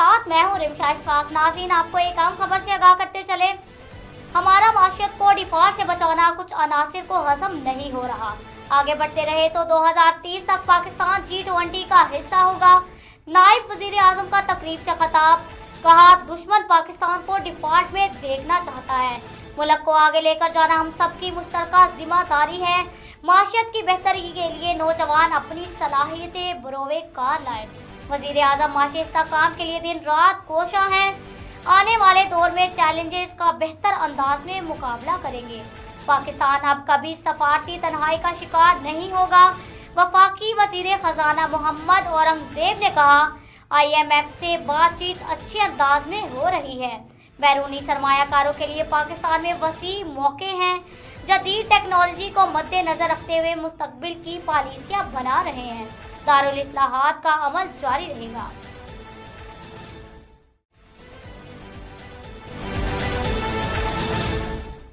साथ मैं हूँ रिमशा इशफाक। नाज़रीन, आपको एक अहम खबर से आगाह करते चले, हमारा माशियत को डिफॉल्ट से बचाना कुछ अनासिर को हजम नहीं हो रहा। आगे बढ़ते रहे तो 2030 तक पाकिस्तान G20 का हिस्सा होगा। नायब वजीर आजम का तकरीब से खिताब, कहा दुश्मन पाकिस्तान को डिफॉल्ट में देखना चाहता है। मुल्क को आगे लेकर जाना हम सबकी मुश्तरका जिम्मेदारी है। माशियत की बेहतरी के लिए नौजवान अपनी सलाहियतें बरोए कार लाएं। वजीर आजम माशी इस्तेहकाम के लिए दिन रात कोशा हैं। आने वाले दौर में चैलेंजेस का बेहतर अंदाज में मुकाबला करेंगे। पाकिस्तान अब कभी सफारती तन्हाई का शिकार नहीं होगा। वफाकी वजीर खजाना मोहम्मद औरंगजेब ने कहा, IMF से बातचीत अच्छे अंदाज में हो रही है। बैरूनी सरमायाकारों के लिए पाकिस्तान में वसी मौके हैं। जदीद टेक्नोलॉजी को मद्देनजर रखते हुए मुस्तकबिल की पॉलिसियां बना रहे हैं। दारुल इस्लाहात का अमल जारी रहेगा।